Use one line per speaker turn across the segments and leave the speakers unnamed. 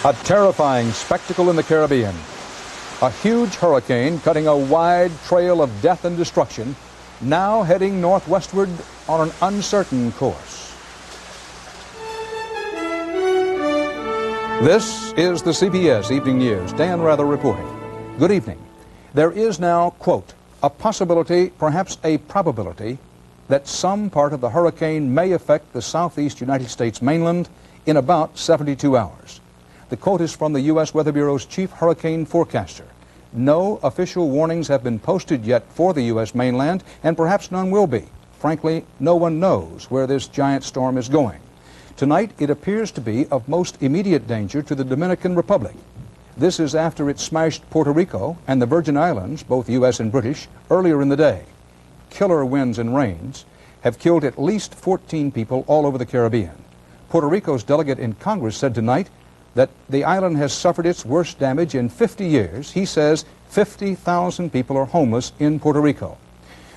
A terrifying spectacle in the Caribbean. A huge hurricane cutting a wide trail of death and destruction, now heading northwestward on an uncertain course. This is the CBS Evening News. Dan Rather reporting. Good evening. There is now, quote, a possibility, perhaps a probability, that some part of the hurricane may affect the southeast United States mainland in about 72 hours. The quote is from the U.S. Weather Bureau's chief hurricane forecaster. No official warnings have been posted yet for the U.S. mainland, and perhaps none will be. Frankly, no one knows where this giant storm is going. Tonight, it appears to be of most immediate danger to the Dominican Republic. This is after it smashed Puerto Rico and the Virgin Islands, both U.S. and British, earlier in the day. Killer winds and rains have killed at least 14 people all over the Caribbean. Puerto Rico's delegate in Congress said tonight that the island has suffered its worst damage in 50 years. He says 50,000 people are homeless in Puerto Rico.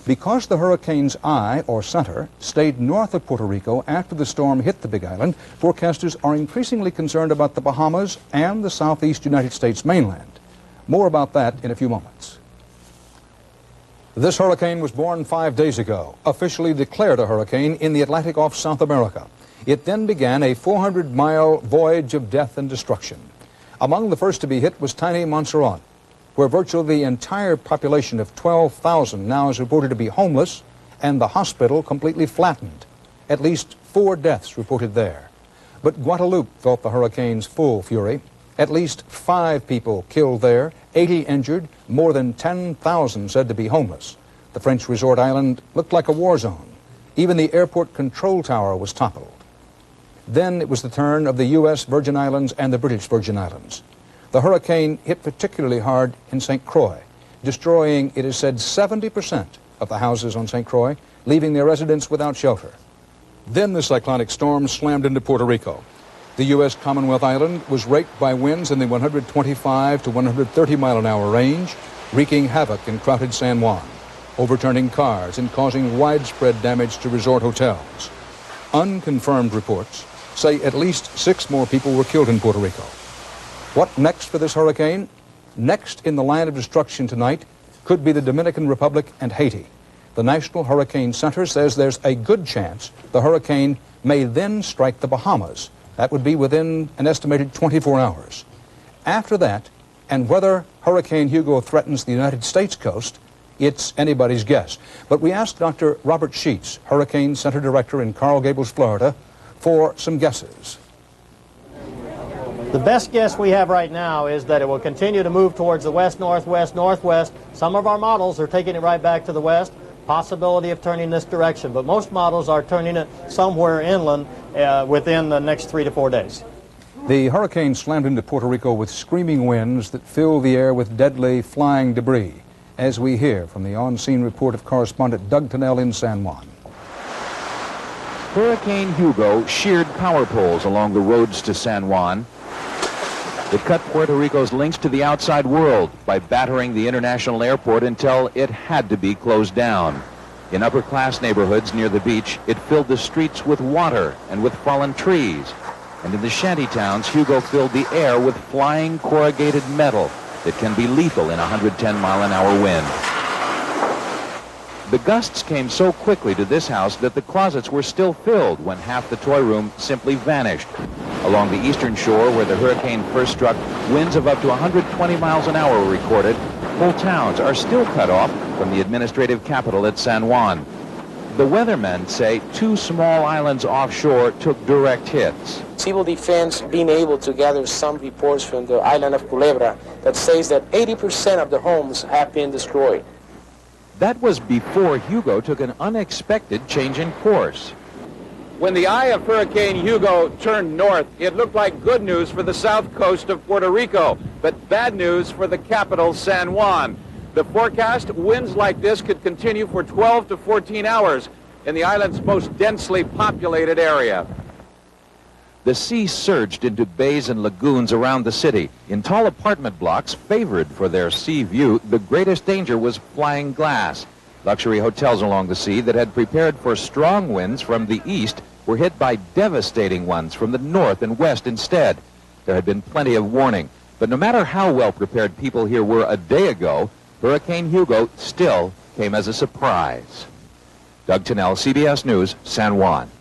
Because the hurricane's eye, or center, stayed north of Puerto Rico after the storm hit the Big Island, forecasters are increasingly concerned about the Bahamas and the southeast United States mainland. More about that in a few moments. This hurricane was born 5 days ago, officially declared a hurricane in the Atlantic off South America. It then began a 400-mile voyage of death and destruction. Among the first to be hit was tiny Montserrat, where virtually the entire population of 12,000 now is reported to be homeless and the hospital completely flattened. At least 4 deaths reported there. But Guadeloupe felt the hurricane's full fury. At least 5 people killed there, 80 injured, more than 10,000 said to be homeless. The French resort island looked like a war zone. Even the airport control tower was toppled. Then it was the turn of the U.S. Virgin Islands and the British Virgin Islands. The hurricane hit particularly hard in St. Croix, destroying, it is said, 70% of the houses on St. Croix, leaving their residents without shelter. Then the cyclonic storm slammed into Puerto Rico. The U.S. Commonwealth Island was raked by winds in the 125 to 130 mile an hour range, wreaking havoc in crowded San Juan, overturning cars and causing widespread damage to resort hotels. Unconfirmed reports say at least 6 more people were killed in Puerto Rico. What next for this hurricane? Next in the line of destruction tonight could be the Dominican Republic and Haiti. The National Hurricane Center says there's a good chance the hurricane may then strike the Bahamas. That would be within an estimated 24 hours. After that, and whether Hurricane Hugo threatens the United States coast, it's anybody's guess. But we asked Dr. Robert Sheets, Hurricane Center Director in Coral Gables, Florida, for some guesses.
The best guess we have right now is that it will continue to move towards the west, northwest, northwest. Some of our models are taking it right back to the west. Possibility of turning this direction, but most models are turning it somewhere inland within the next 3 to 4 days.
The hurricane slammed into Puerto Rico with screaming winds that filled the air with deadly flying debris, as we hear from the on-scene report of correspondent Doug Tennell in San Juan.
Hurricane Hugo sheared power poles along the roads to San Juan. It cut Puerto Rico's links to the outside world by battering the international airport until it had to be closed down. In upper-class neighborhoods near the beach, it filled the streets with water and with fallen trees. And in the shanty towns, Hugo filled the air with flying corrugated metal that can be lethal in a 110-mile-an-hour wind. The gusts came so quickly to this house that the closets were still filled when half the toy room simply vanished. Along the eastern shore, where the hurricane first struck, winds of up to 120 miles an hour were recorded. Whole towns are still cut off from the administrative capital at San Juan. The weathermen say 2 small islands offshore took direct hits.
Civil Defense being able to gather some reports from the island of Culebra that says that 80% of the homes have been destroyed.
That was before Hugo took an unexpected change in course.
When the eye of Hurricane Hugo turned north, it looked like good news for the south coast of Puerto Rico, but bad news for the capital, San Juan. The forecast, winds like this could continue for 12 to 14 hours in the island's most densely populated area.
The sea surged into bays and lagoons around the city. In tall apartment blocks favored for their sea view, the greatest danger was flying glass. Luxury hotels along the sea that had prepared for strong winds from the east were hit by devastating ones from the north and west instead. There had been plenty of warning. But no matter how well prepared people here were a day ago, Hurricane Hugo still came as a surprise. Doug Tennell, CBS News, San Juan.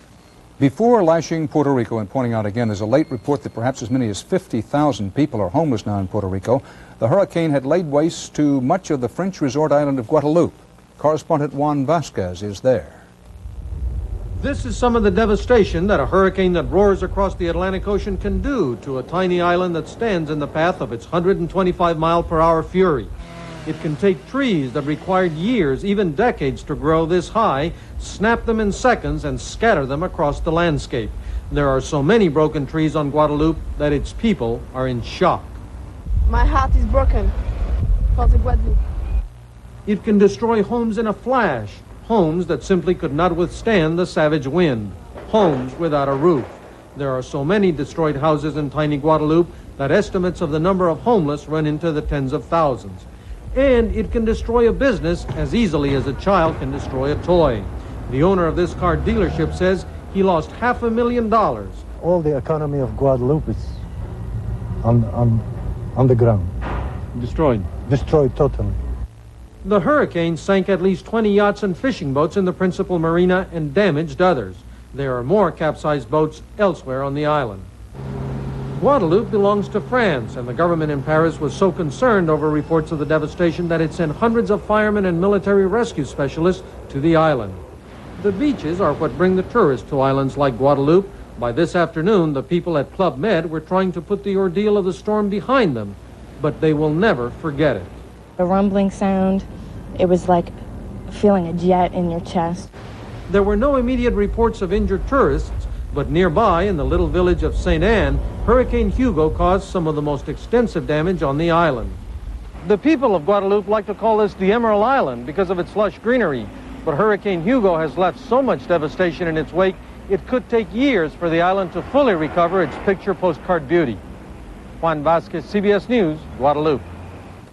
Before lashing Puerto Rico and pointing out again there's a late report that perhaps as many as 50,000 people are homeless now in Puerto Rico, the hurricane had laid waste to much of the French resort island of Guadeloupe. Correspondent Juan Vasquez is there.
This is some of the devastation that a hurricane that roars across the Atlantic Ocean can do to a tiny island that stands in the path of its 125-mile-per-hour fury. It can take trees that required years, even decades, to grow this high, snap them in seconds, and scatter them across the landscape. There are so many broken trees on Guadeloupe that its people are in shock.
My heart is broken for the Guadeloupe.
It can destroy homes in a flash, homes that simply could not withstand the savage wind, homes without a roof. There are so many destroyed houses in tiny Guadeloupe that estimates of the number of homeless run into the tens of thousands. And it can destroy a business as easily as a child can destroy a toy. The owner of this car dealership says he lost $500,000.
All the economy of Guadeloupe is on the ground.
Destroyed.
Destroyed totally.
The hurricane sank at least 20 yachts and fishing boats in the principal marina and damaged others. There are more capsized boats elsewhere on the island. Guadeloupe belongs to France, and the government in Paris was so concerned over reports of the devastation that it sent hundreds of firemen and military rescue specialists to the island. The beaches are what bring the tourists to islands like Guadeloupe. By this afternoon, the people at Club Med were trying to put the ordeal of the storm behind them, but they will never forget it.
The rumbling sound, it was like feeling a jet in your chest.
There were no immediate reports of injured tourists, but nearby in the little village of St. Anne, Hurricane Hugo caused some of the most extensive damage on the island. The people of Guadeloupe like to call this the Emerald Island because of its lush greenery, but Hurricane Hugo has left so much devastation in its wake, it could take years for the island to fully recover its picture postcard beauty. Juan Vasquez, CBS News, Guadeloupe.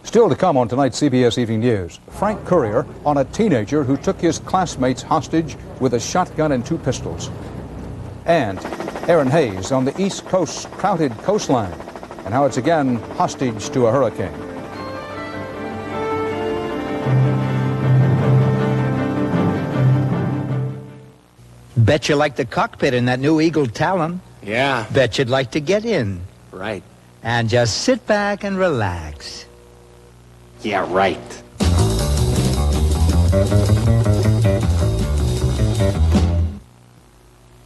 Still to come on tonight's CBS Evening News, Frank Courier on a teenager who took his classmates hostage with a shotgun and 2 pistols. And Aaron Hayes on the East Coast's crowded coastline and how it's again hostage to a hurricane.
Bet you like the cockpit in that new Eagle Talon.
Yeah.
Bet you'd like to get in.
Right.
And just sit back and relax.
Yeah, right.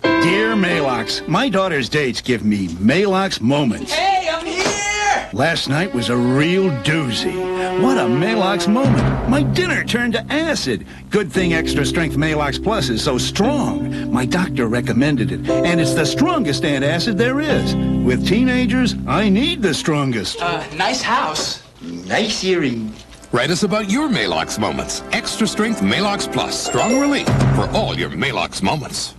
Dear Malox, my daughter's dates give me Malox moments.
Hey, I'm here!
Last night was a real doozy. What a Malox moment. My dinner turned to acid. Good thing Extra Strength Malox Plus is so strong. My doctor recommended it, and it's the strongest antacid there is. With teenagers, I need the strongest.
Nice house. Nice earring.
Write us about your Malox moments. Extra Strength Malox Plus. Strong relief for all your Malox moments.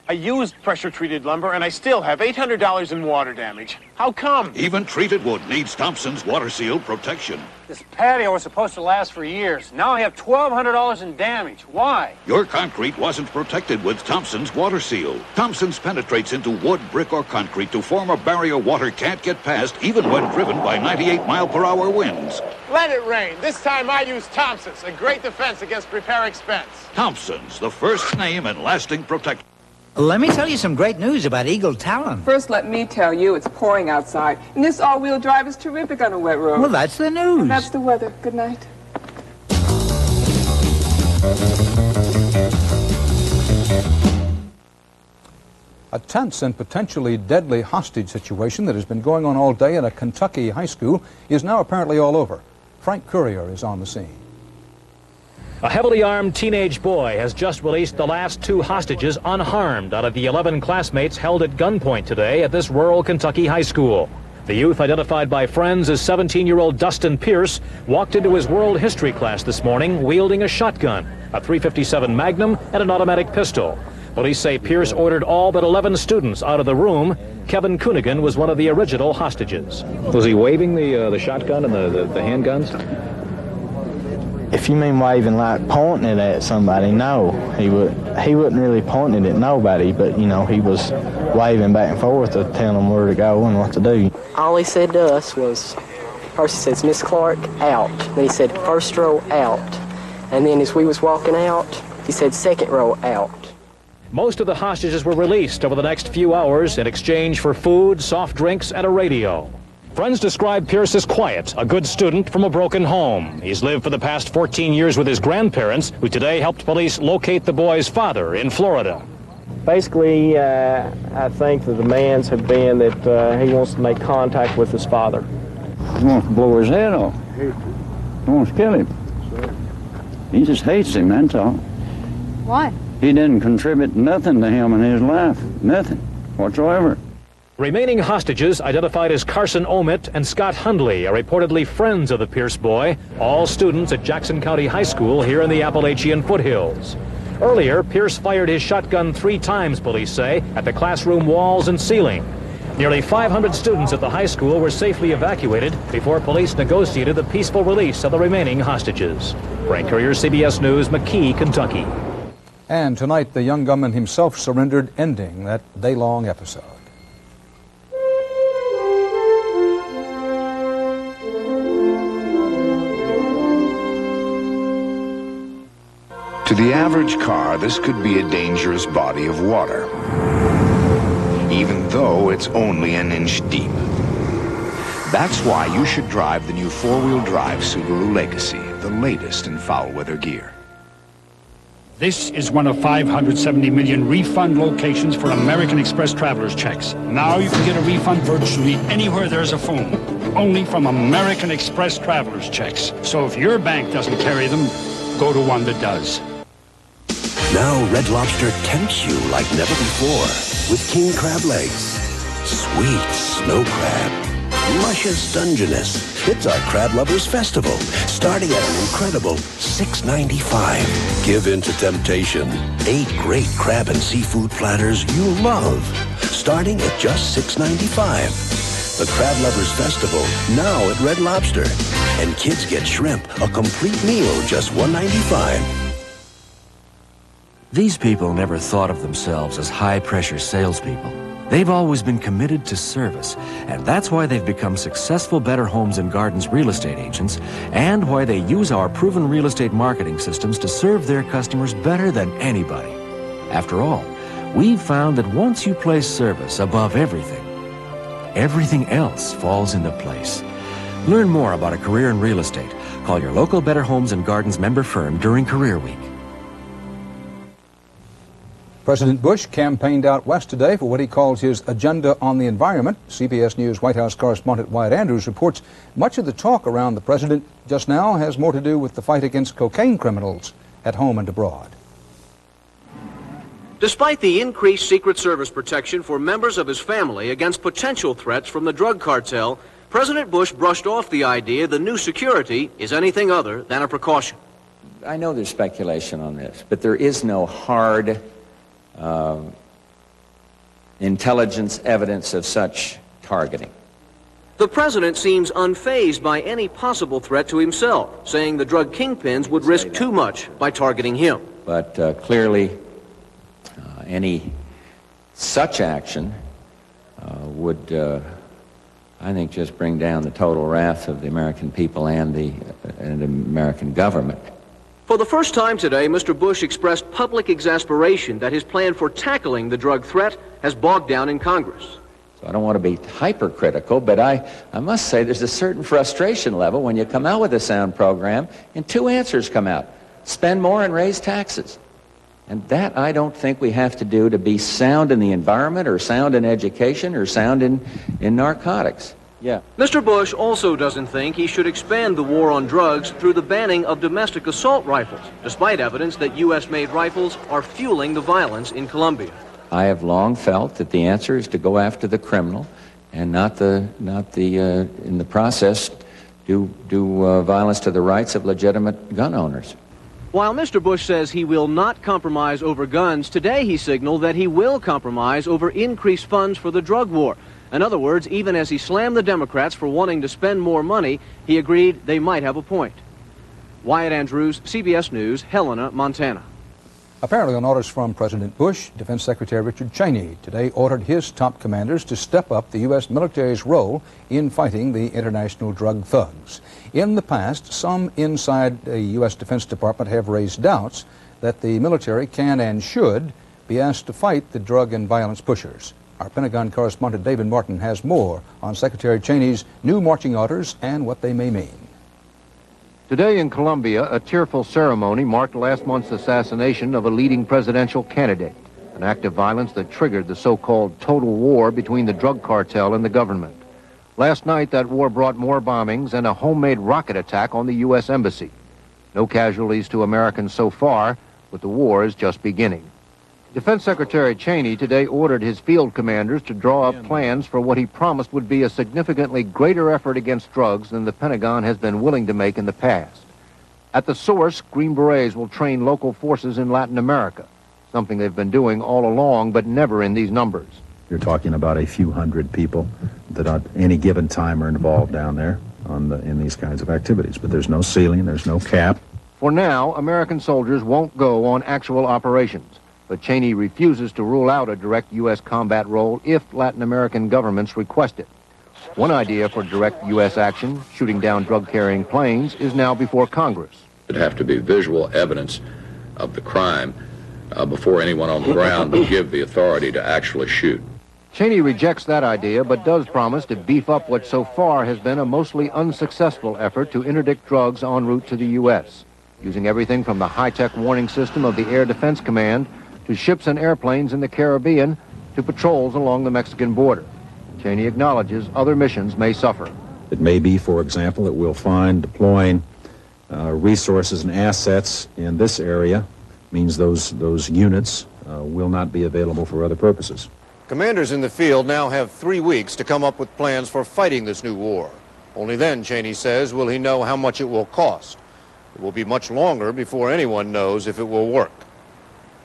I used pressure-treated lumber, and I still have $800 in water damage. How come?
Even treated wood needs Thompson's Water Seal protection.
This patio was supposed to last for years. Now I have $1,200 in damage. Why?
Your concrete wasn't protected with Thompson's Water Seal. Thompson's penetrates into wood, brick, or concrete to form a barrier water can't get past, even when driven by 98-mile-per-hour winds.
Let it rain. This time I use Thompson's, a great defense against repair expense.
Thompson's, the first name in lasting protection.
Let me tell you some great news about Eagle Talon.
First, let me tell you, it's pouring outside. And this all-wheel drive is terrific on a wet road.
Well, that's the news.
And that's the weather. Good night.
A tense and potentially deadly hostage situation that has been going on all day in a Kentucky high school is now apparently all over. Frank Courier is on the scene.
A heavily armed teenage boy has just released the last 2 hostages unharmed out of the 11 classmates held at gunpoint today at this rural Kentucky high school. The youth, identified by friends as 17-year-old Dustin Pierce, walked into his world history class this morning wielding a shotgun, a .357 Magnum, and an automatic pistol. Police say Pierce ordered all but 11 students out of the room. Kevin Coonigan was one of the original hostages.
Was he waving the shotgun and the handguns? If you mean waving like pointing it at somebody, no. He wasn't really pointing it at nobody, but, you know, he was waving back and forth to tell them where to go and what to do.
All he said to us was, first he says, Miss Clark, out. Then he said, first row, out. And then as we was walking out, he said, second row, out.
Most of the hostages were released over the next few hours in exchange for food, soft drinks, and a radio. Friends describe Pierce as quiet, a good student from a broken home. He's lived for the past 14 years with his grandparents, who today helped police locate the boy's father in Florida.
Basically, I think the demands have been that he wants to make contact with his father.
He wants to blow his head off. He wants to kill him. He just hates him, that's all.
Why?
He didn't contribute nothing to him in his life. Nothing whatsoever.
Remaining hostages, identified as Carson Omit and Scott Hundley, are reportedly friends of the Pierce boy, all students at Jackson County High School here in the Appalachian foothills. Earlier, Pierce fired his shotgun 3 times, police say, at the classroom walls and ceiling. Nearly 500 students at the high school were safely evacuated before police negotiated the peaceful release of the remaining hostages. Frank Courier, CBS News, McKee, Kentucky.
And tonight, the young gunman himself surrendered, ending that day-long episode.
To the average car, this could be a dangerous body of water, even though it's only an inch deep. That's why you should drive the new 4-wheel drive Subaru Legacy, the latest in foul weather gear.
This is one of 570 million refund locations for American Express traveler's checks. Now you can get a refund virtually anywhere there's a phone, only from American Express traveler's checks. So if your bank doesn't carry them, go to one that does.
Now Red Lobster tempts you like never before with king crab legs, sweet snow crab, luscious Dungeness. It's our Crab Lovers Festival, starting at an incredible $6.95. Give in to temptation. 8 great crab and seafood platters you'll love, starting at just $6.95. The Crab Lovers Festival, now at Red Lobster. And kids get shrimp, a complete meal, just $1.95.
These people never thought of themselves as high-pressure salespeople. They've always been committed to service, and that's why they've become successful Better Homes and Gardens real estate agents, and why they use our proven real estate marketing systems to serve their customers better than anybody. After all, we've found that once you place service above everything, everything else falls into place. Learn more about a career in real estate. Call your local Better Homes and Gardens member firm during Career Week.
President Bush campaigned out west today for what he calls his agenda on the environment. CBS News White House correspondent Wyatt Andrews reports much of the talk around the president just now has more to do with the fight against cocaine criminals at home and abroad.
Despite the increased Secret Service protection for members of his family against potential threats from the drug cartel, President Bush brushed off the idea the new security is anything other than a precaution.
I know there's speculation on this, but there is no hard intelligence evidence of such targeting.
The president seems unfazed by any possible threat to himself, saying the drug kingpins would risk too much by targeting him.
But clearly, any such action would, I think, just bring down the total wrath of the American people and the American government.
For the first time today, Mr. Bush expressed public exasperation that his plan for tackling the drug threat has bogged down in Congress.
So I don't want to be hypercritical, but I must say there's a certain frustration level when you come out with a sound program and 2 answers come out: spend more and raise taxes. And that I don't think we have to do to be sound in the environment or sound in education or sound in narcotics. Yeah.
Mr. Bush also doesn't think he should expand the war on drugs through the banning of domestic assault rifles, despite evidence that U.S.-made rifles are fueling the violence in Colombia.
I have long felt that the answer is to go after the criminal and not in the process do violence to the rights of legitimate gun owners.
While Mr. Bush says he will not compromise over guns, today he signaled that he will compromise over increased funds for the drug war. In other words, even as he slammed the Democrats for wanting to spend more money, he agreed they might have a point. Wyatt Andrews, CBS News, Helena, Montana.
Apparently on orders from President Bush, Defense Secretary Richard Cheney today ordered his top commanders to step up the U.S. military's role in fighting the international drug thugs. In the past, some inside the U.S. Defense Department have raised doubts that the military can and should be asked to fight the drug and violence pushers. Our Pentagon correspondent David Martin has more on Secretary Cheney's new marching orders and what they may mean.
Today in Colombia, a tearful ceremony marked last month's assassination of a leading presidential candidate, an act of violence that triggered the so-called total war between the drug cartel and the government. Last night, that war brought more bombings and a homemade rocket attack on the U.S. Embassy. No casualties to Americans so far, but the war is just beginning. Defense Secretary Cheney today ordered his field commanders to draw up plans for what he promised would be a significantly greater effort against drugs than the Pentagon has been willing to make in the past. At the source, Green Berets will train local forces in Latin America, something they've been doing all along, but never in these numbers.
You're talking about a few hundred people that at any given time are involved down there in these kinds of activities. But there's no ceiling, there's no cap.
For now, American soldiers won't go on actual operations. But Cheney refuses to rule out a direct U.S. combat role if Latin American governments request it. One idea for direct U.S. action, shooting down drug-carrying planes, is now before Congress.
It'd have to be visual evidence of the crime before anyone on the ground would give the authority to actually shoot.
Cheney rejects that idea, but does promise to beef up what so far has been a mostly unsuccessful effort to interdict drugs en route to the U.S., using everything from the high-tech warning system of the Air Defense Command to ships and airplanes in the Caribbean, to patrols along the Mexican border. Cheney acknowledges other missions may suffer.
It may be, for example, that we'll find deploying resources and assets in this area means those units will not be available for other purposes.
Commanders in the field now have 3 weeks to come up with plans for fighting this new war. Only then, Cheney says, will he know how much it will cost. It will be much longer before anyone knows if it will work.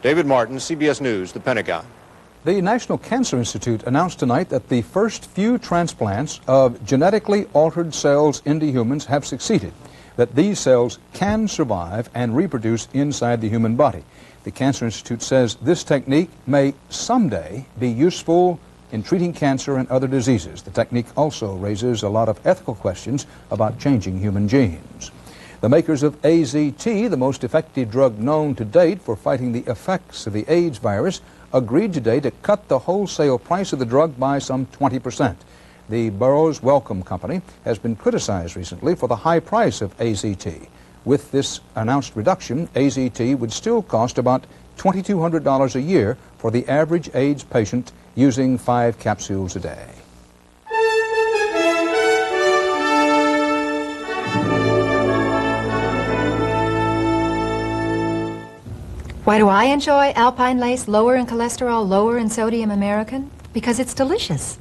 David Martin, CBS News, the Pentagon.
The National Cancer Institute announced tonight that the first few transplants of genetically altered cells into humans have succeeded, that these cells can survive and reproduce inside the human body. The Cancer Institute says this technique may someday be useful in treating cancer and other diseases. The technique also raises a lot of ethical questions about changing human genes. The makers of AZT, the most effective drug known to date for fighting the effects of the AIDS virus, agreed today to cut the wholesale price of the drug by some 20%. The Burroughs Wellcome Company has been criticized recently for the high price of AZT. With this announced reduction, AZT would still cost about $2,200 a year for the average AIDS patient using 5 capsules a day.
Why do I enjoy Alpine Lace, lower in cholesterol, lower in sodium American? Because it's delicious.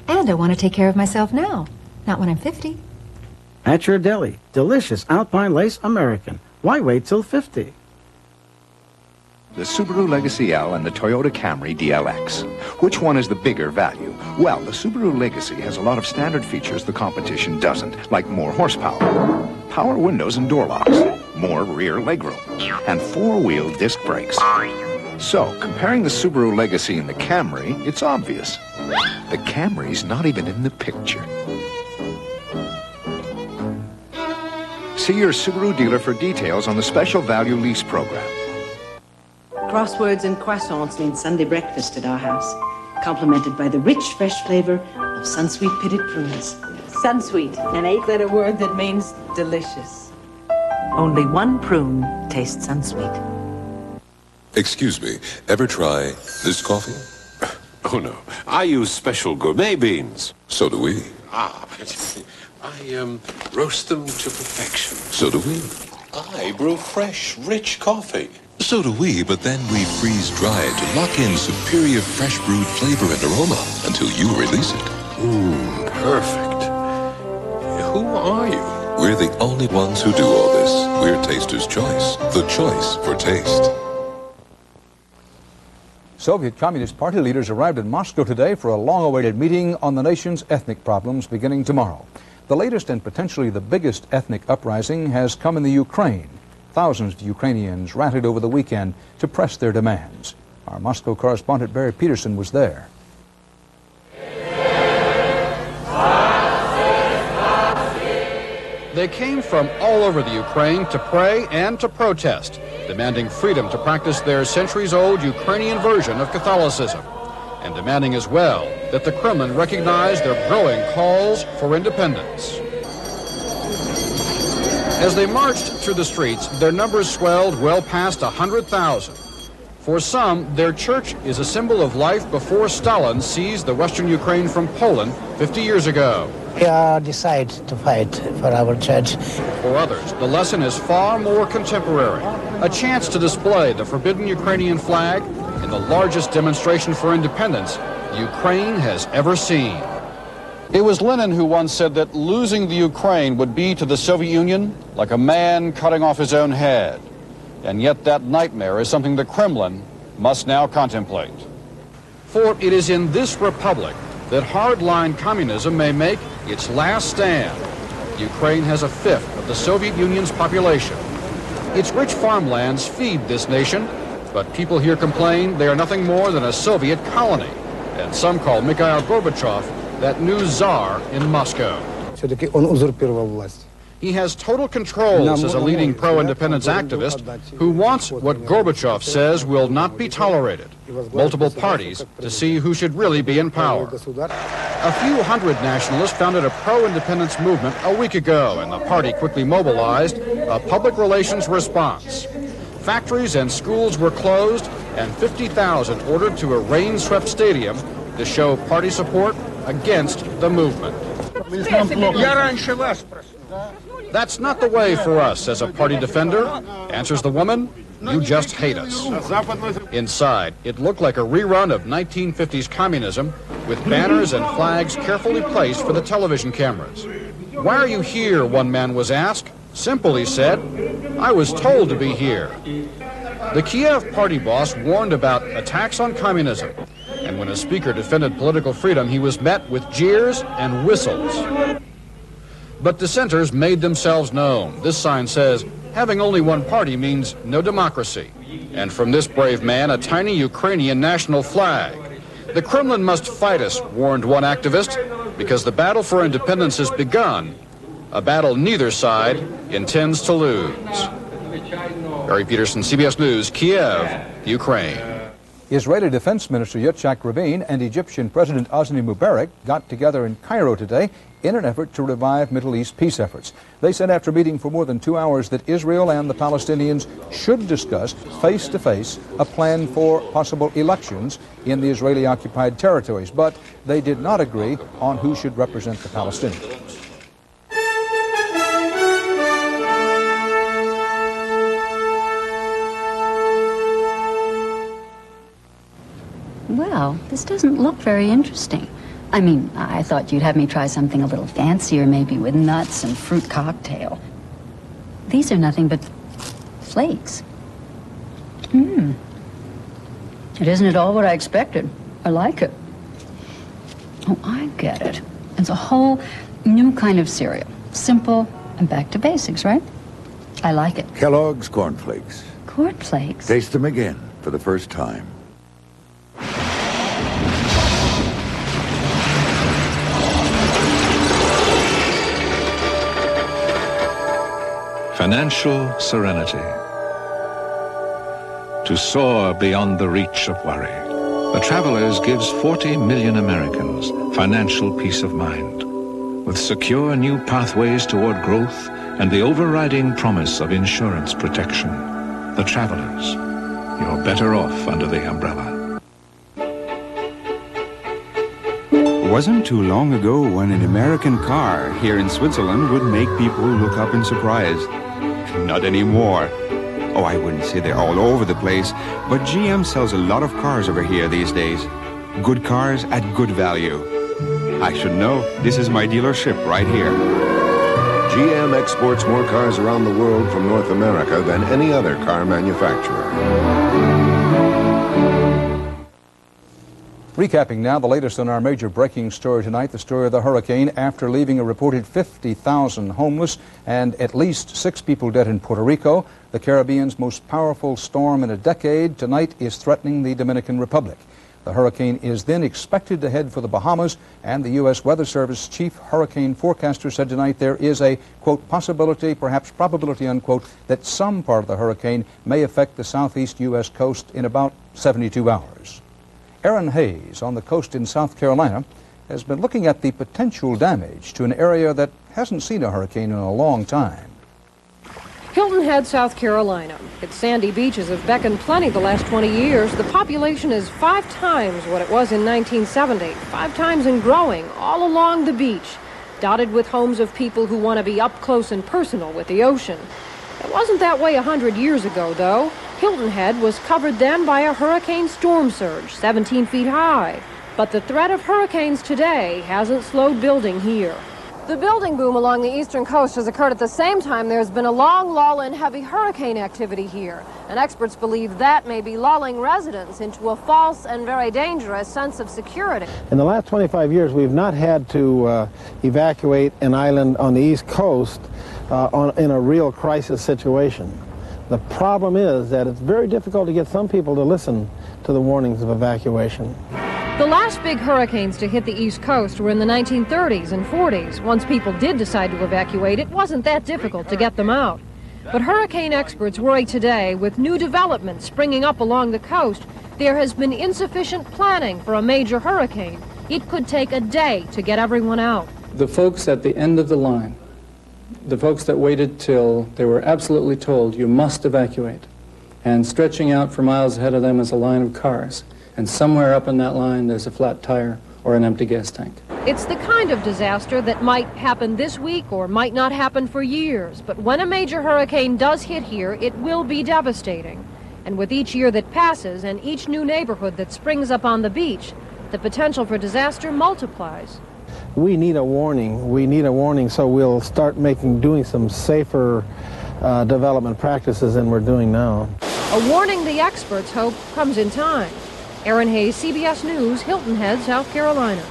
And I want to take care of myself now, not when I'm 50.
At your deli, delicious Alpine Lace American. Why wait till 50?
The Subaru Legacy L and the Toyota Camry DLX. Which one is the bigger value? Well, the Subaru Legacy has a lot of standard features the competition doesn't, like more horsepower, power windows and door locks, more rear legroom, and 4-wheel disc brakes. So, comparing the Subaru Legacy and the Camry, it's obvious. The Camry's not even in the picture. See your Subaru dealer for details on the special value lease program.
Crosswords and croissants mean Sunday breakfast at our house, complemented by the rich, fresh flavor of Sunsweet pitted prunes. Sunsweet, an 8-letter word that means delicious. Only one prune tastes Sunsweet.
Excuse me, ever try this coffee? Oh no, I use special gourmet beans. So do we. I roast them to perfection. So do we. I brew fresh, rich coffee. So do we, but then we freeze dry it to lock in superior fresh brewed flavor and aroma until you release it. Perfect. Who are you? We're the only ones who do all this. We're Taster's Choice, the choice for taste.
Soviet Communist Party leaders arrived in Moscow today for a long-awaited meeting on the nation's ethnic problems beginning tomorrow. The latest and potentially the biggest ethnic uprising has come in the Ukraine. Thousands of Ukrainians rallied over the weekend to press their demands. Our Moscow correspondent Barry Peterson was there.
They came from all over the Ukraine to pray and to protest, demanding freedom to practice their centuries-old Ukrainian version of Catholicism, and demanding as well that the Kremlin recognize their growing calls for independence. As they marched through the streets, their numbers swelled well past 100,000. For some, their church is a symbol of life before Stalin seized the western Ukraine from Poland 50 years ago.
We decided to fight for our church.
For others, the lesson is far more contemporary. A chance to display the forbidden Ukrainian flag in the largest demonstration for independence Ukraine has ever seen. It was Lenin who once said that losing the Ukraine would be to the Soviet Union like a man cutting off his own head. And yet that nightmare is something the Kremlin must now contemplate. For it is in this republic that hardline communism may make its last stand. Ukraine has a fifth of the Soviet Union's population. Its rich farmlands feed this nation, but people here complain they are nothing more than a Soviet colony. And some call Mikhail Gorbachev that new czar in Moscow. He has total control, says a leading pro-independence activist who wants what Gorbachev says will not be tolerated, multiple parties to see who should really be in power. A few hundred nationalists founded a pro-independence movement a week ago, and the party quickly mobilized a public relations response. Factories and schools were closed, and 50,000 ordered to a rain-swept stadium to show party support against the movement. That's not the way for us, says a party defender. Answers the woman, you just hate us. Inside, it looked like a rerun of 1950s communism with banners and flags carefully placed for the television cameras. Why are you here, one man was asked. Simple, he said. I was told to be here. The Kiev party boss warned about attacks on communism, and when a speaker defended political freedom, he was met with jeers and whistles. But dissenters made themselves known. This sign says, having only one party means no democracy. And from this brave man, a tiny Ukrainian national flag. The Kremlin must fight us, warned one activist, because the battle for independence has begun, a battle neither side intends to lose. Barry Peterson, CBS News, Kiev, Ukraine.
Israeli Defense Minister Yitzhak Rabin and Egyptian President Hosni Mubarak got together in Cairo today in an effort to revive Middle East peace efforts. They said after meeting for more than 2 hours that Israel and the Palestinians should discuss face-to-face a plan for possible elections in the Israeli-occupied territories, but they did not agree on who should represent the Palestinians.
Well, this doesn't look very interesting. I mean, I thought you'd have me try something a little fancier, maybe with nuts and fruit cocktail. These are nothing but flakes. It isn't at all what I expected. I like it. Oh, I get it. It's a whole new kind of cereal. Simple and back to basics, right? I like it.
Kellogg's Corn Flakes.
Corn Flakes?
Taste them again for the first time.
Financial serenity. To soar beyond the reach of worry. The Travelers gives 40 million Americans financial peace of mind, with secure new pathways toward growth and the overriding promise of insurance protection. The Travelers. You're better off under the umbrella.
It wasn't too long ago when an American car here in Switzerland would make people look up in surprise. Not anymore. Oh, I wouldn't say they're all over the place, but GM sells a lot of cars over here these days. Good cars at good value. I should know. This is my dealership right here.
GM exports more cars around the world from North America than any other car manufacturer.
Recapping now the latest on our major breaking story tonight, the story of the hurricane. After leaving a reported 50,000 homeless and at least 6 people dead in Puerto Rico, the Caribbean's most powerful storm in a decade tonight is threatening the Dominican Republic. The hurricane is then expected to head for the Bahamas, and the U.S. Weather Service chief hurricane forecaster said tonight there is a, quote, possibility, perhaps probability, unquote, that some part of the hurricane may affect the southeast U.S. coast in about 72 hours. Aaron Hayes on the coast in South Carolina has been looking at the potential damage to an area that hasn't seen a hurricane in a long time.
Hilton Head, South Carolina. Its sandy beaches have beckoned plenty the last 20 years. The population is 5 times what it was in 1970, 5 times and growing, all along the beach, dotted with homes of people who want to be up close and personal with the ocean. It wasn't that way 100 years ago, though. Hilton Head was covered then by a hurricane storm surge, 17 feet high. But the threat of hurricanes today hasn't slowed building here. The building boom along the eastern coast has occurred at the same time there's been a long lull in heavy hurricane activity here. And experts believe that may be lulling residents into a false and very dangerous sense of security.
In the last 25 years, we've not had to evacuate an island on the east coast in a real crisis situation. The problem is that it's very difficult to get some people to listen to the warnings of evacuation.
The last big hurricanes to hit the East Coast were in the 1930s and 40s. Once people did decide to evacuate, it wasn't that difficult to get them out. But hurricane experts worry today, with new developments springing up along the coast, there has been insufficient planning for a major hurricane. It could take a day to get everyone out.
The folks at the end of the line, the folks that waited till they were absolutely told you must evacuate, and stretching out for miles ahead of them is a line of cars. And somewhere up in that line, there's a flat tire or an empty gas tank.
It's the kind of disaster that might happen this week or might not happen for years. But when a major hurricane does hit here, it will be devastating. And with each year that passes and each new neighborhood that springs up on the beach, the potential for disaster multiplies.
We need a warning. We need a warning, so we'll start doing some safer development practices than we're doing now.
A warning the experts hope comes in time. Aaron Hayes, CBS News, Hilton Head, South Carolina.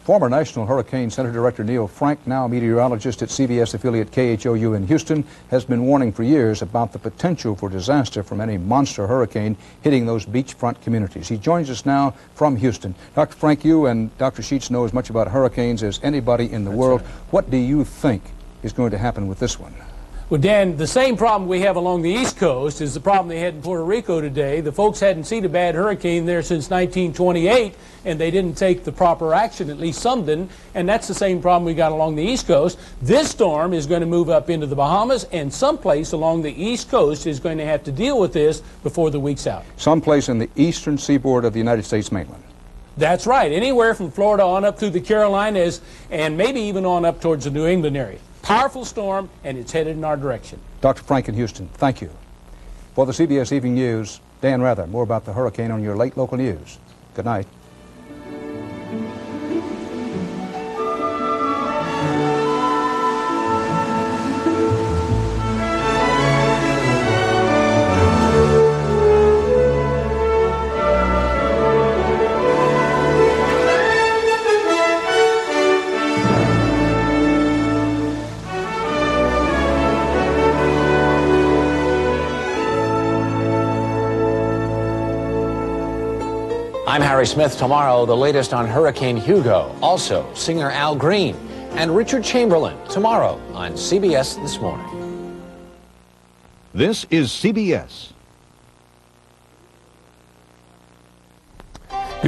Former National Hurricane Center Director Neil Frank, now a meteorologist at CBS affiliate KHOU in Houston, has been warning for years about the potential for disaster from any monster hurricane hitting those beachfront communities. He joins us now from Houston. Dr. Frank, you and Dr. Sheets know as much about hurricanes as anybody in the world. Right. What do you think is going to happen with this one?
Well, Dan, the same problem we have along the East Coast is the problem they had in Puerto Rico today. The folks hadn't seen a bad hurricane there since 1928, and they didn't take the proper action, at least some didn't, and that's the same problem we got along the East Coast. This storm is going to move up into the Bahamas, and someplace along the East Coast is going to have to deal with this before the week's out.
Someplace in the eastern seaboard of the United States mainland.
That's right, anywhere from Florida on up through the Carolinas, and maybe even on up towards the New England area. Powerful storm, and it's headed in our direction.
Dr. Frank in Houston, thank you. For the CBS Evening News, Dan Rather. More about the hurricane on your late local news. Good night.
I'm Harry Smith. Tomorrow, the latest on Hurricane Hugo. Also, singer Al Green and Richard Chamberlain. Tomorrow on CBS This Morning.
This is CBS.